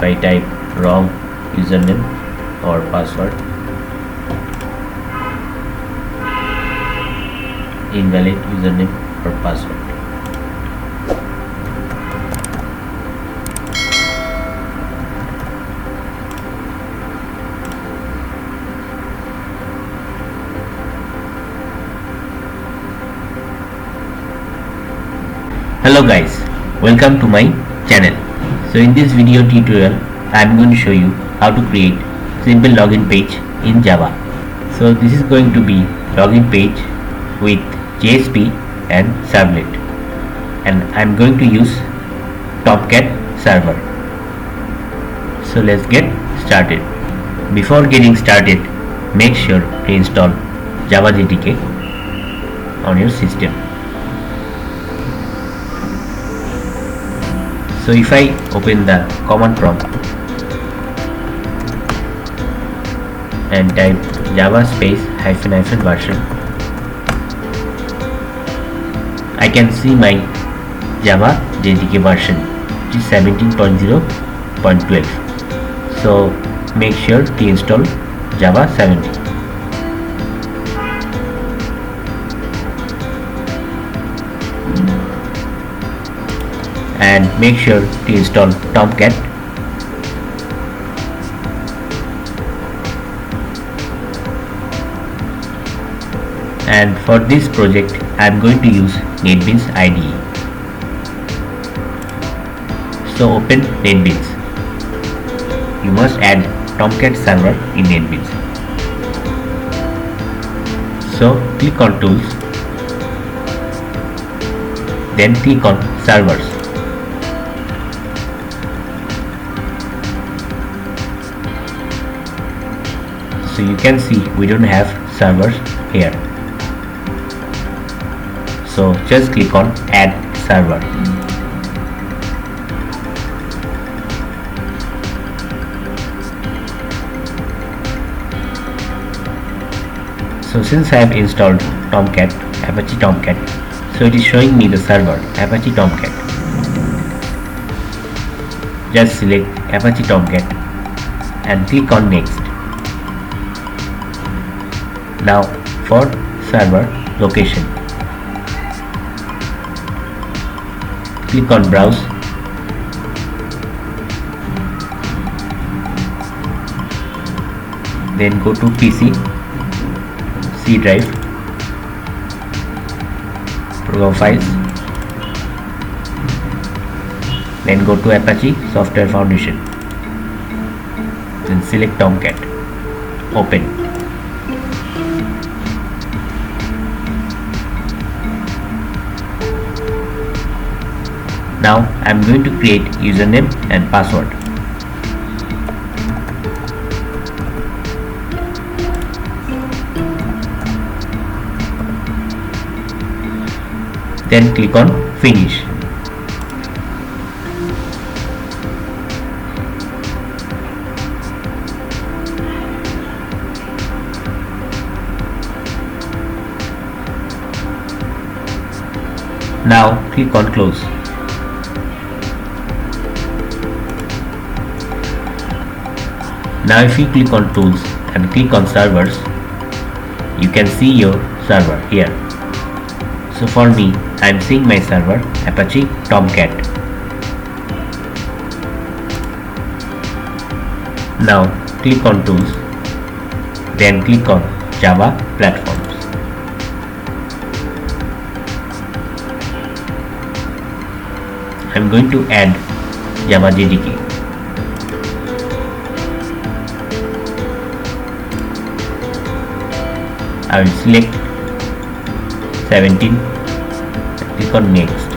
if I type wrong username or password, invalid username or password. Hello guys, welcome to my channel. So in this video tutorial I am going to show you how to create simple login page in Java. So this is going to be login page with Jsp and Servlet, and I am going to use Tomcat server. So let's get started. Before getting started, make sure to install Java JDK on your system. So if I open the command prompt and type java space hyphen version, I can see my Java JDK version, which is 17.0.12. So make sure to install Java 17. And make sure to install Tomcat. And for this project I am going to use NetBeans IDE. So open NetBeans. You must add Tomcat server in NetBeans. So click on Tools, then click on Servers. So you can see we don't have servers here. So just click on Add Server. So since I have installed Tomcat, Apache Tomcat, so it is showing me the server Apache Tomcat. Just select Apache Tomcat and click on Next. Now for server location, click on Browse, then go to PC, C drive, Program Files, then go to Apache Software Foundation, then select Tomcat, open. Now I am going to create username and password. Then click on Finish. Now click on Close. Now if you click on Tools and click on Servers, you can see your server here. So for me, I am seeing my server Apache Tomcat. Now click on Tools, then click on Java Platforms. I am going to add Java JDK. I will select 17 and click on Next.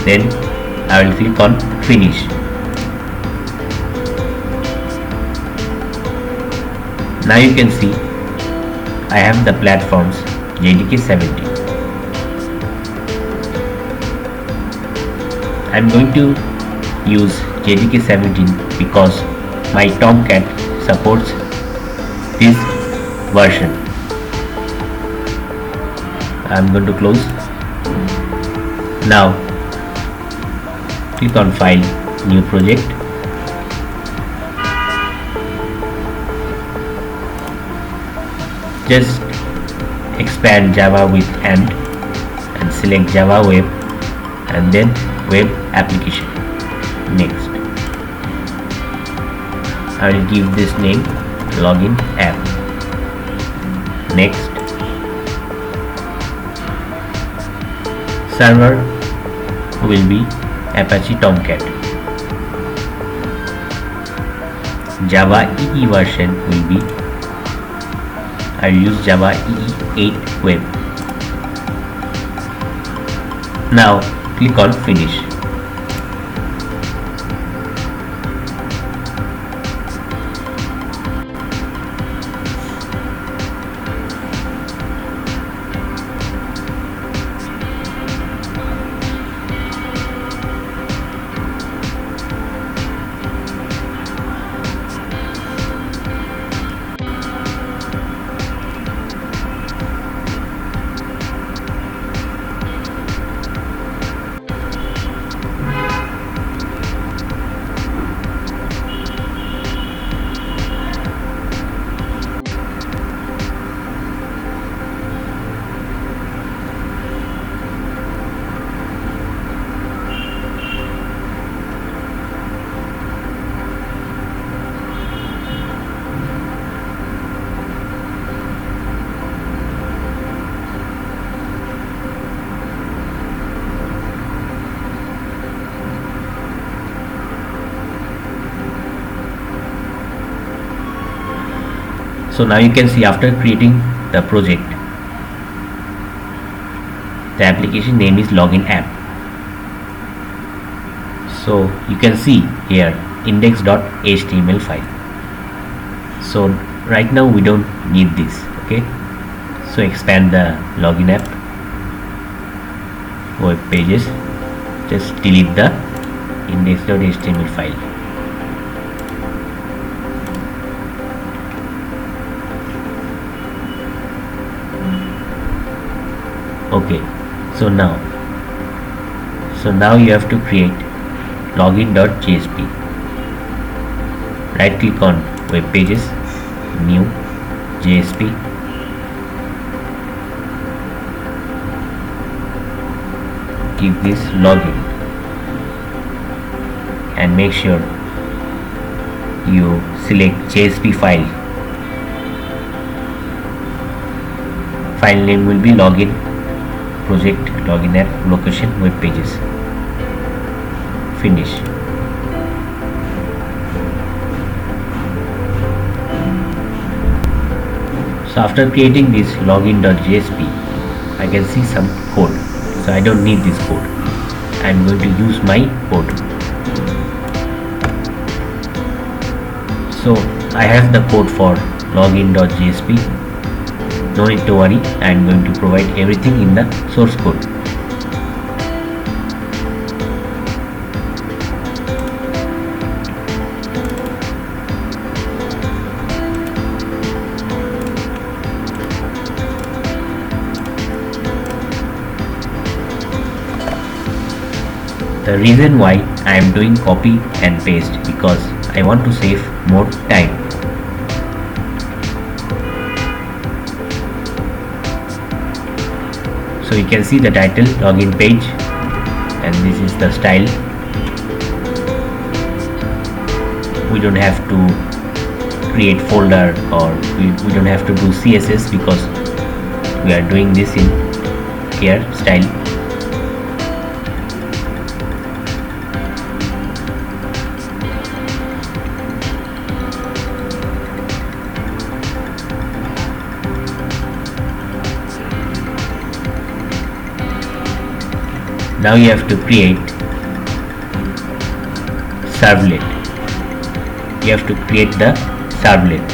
Then I will click on Finish. Now you can see I have the platforms JDK 17. I am going to use JDK 17 because my Tomcat supports this version. I'm going to close. Now click on File, New Project. Just expand Java with and select Java Web and then Web Application. Next, I will give this name Login App. Next, server will be Apache Tomcat. Java EE version will be, I will use Java EE 8 Web. Now click on Finish. So now you can see, after creating the project, the application name is Login App. So you can see here index.html file. So right now we don't need this. Okay, so expand the Login App web pages. Just delete the index.html file. Okay, so now you have to create login.jsp. Right click on web pages, new, JSP. Give this login and make sure you select JSP file. File name will be login project, login app, location, web pages. Finish. So after creating this login.jsp, I can see some code. So I don't need this code. I am going to use my code. So I have the code for login.jsp. No need to worry, I am going to provide everything in the source code. The reason why I am doing copy and paste, because I want to save more time. So you can see the title, login page, and this is the style. We don't have to create folder, or we don't have to do CSS, because we are doing this in here style. Now you have to create servlet. You have to create the servlet,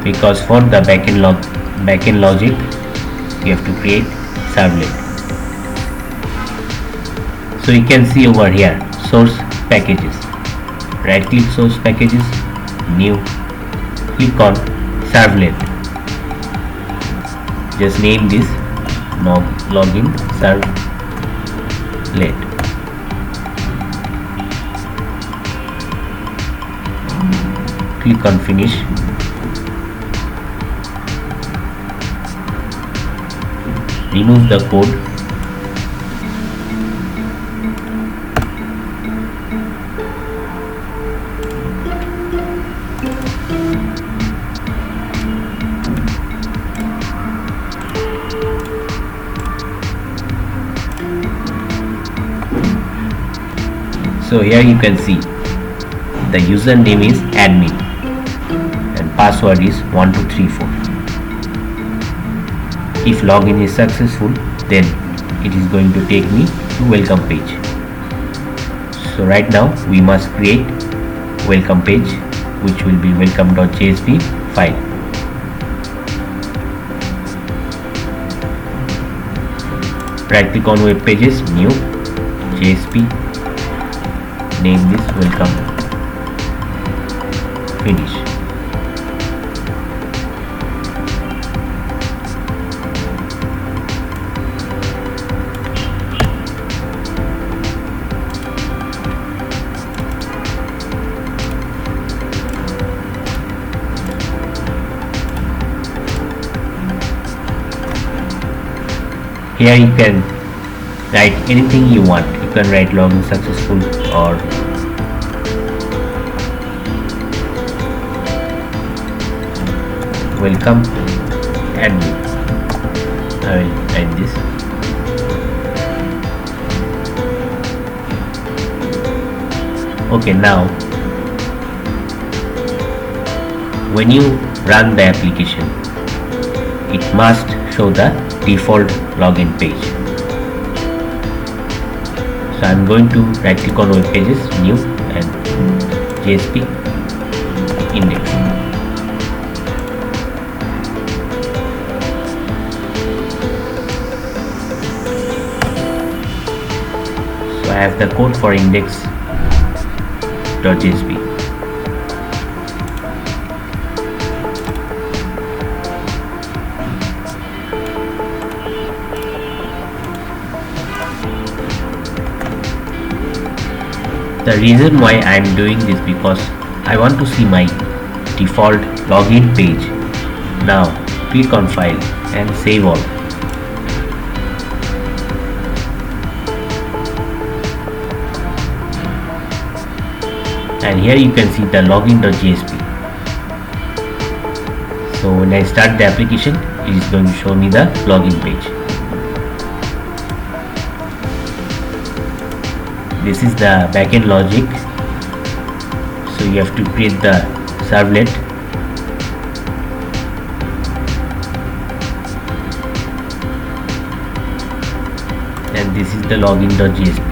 because for the backend logic you have to create servlet. So you can see over here source packages. Right click source packages, new, click on servlet. just name this login servlet. Click on finish. Remove the code. So here you can see the username is admin and password is 1234. If login is successful, then it is going to take me to welcome page. So right now we must create welcome page, which will be welcome.jsp file. Right click on web pages, new, JSP, name this welcome, finish. Here you can write anything you want. You can write login successful or welcome admin. I will write this. Okay, now when you run the application, it must show the default login page. So I'm going to right click on web pages, new, and JSP index. So I have the code for index.jsp. The reason why I am doing this because I want to see my default login page. Now click on file and save all. And here you can see the login.jsp. So when I start the application, it is going to show me the login page. This is the backend logic. So you have to create the servlet, and this is the login.jsp.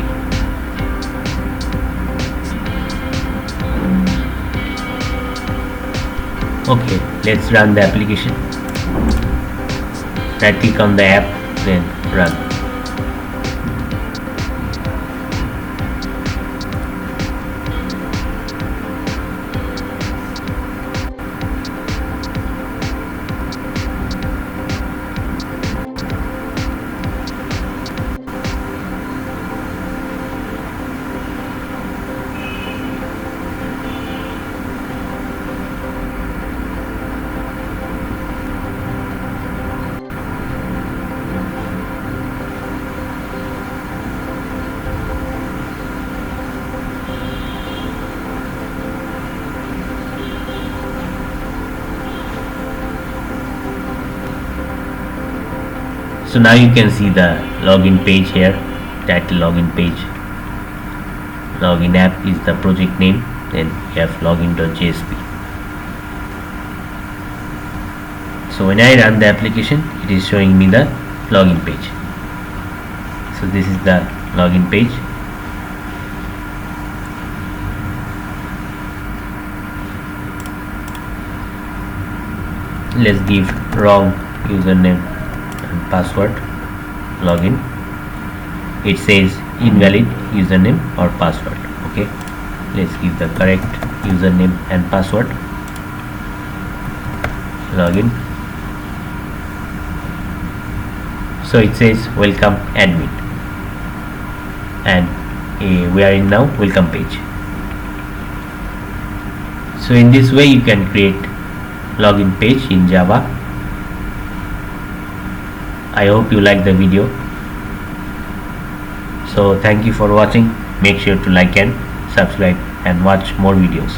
Okay, let's run the application. Right click on the app, then run. So now you can see the login page here, title login page. Login app is the project name, then you have login.jsp. So when I run the application, it is showing me the login page. So this is the login page. Let's give wrong username and password. Login, it says invalid username or password. Okay, let's give the correct username and password. Login, So it says welcome admin, and we are in now welcome page. So in this way you can create login page in Java. I hope you like the video. So thank you for watching. Make sure to like and subscribe and watch more videos.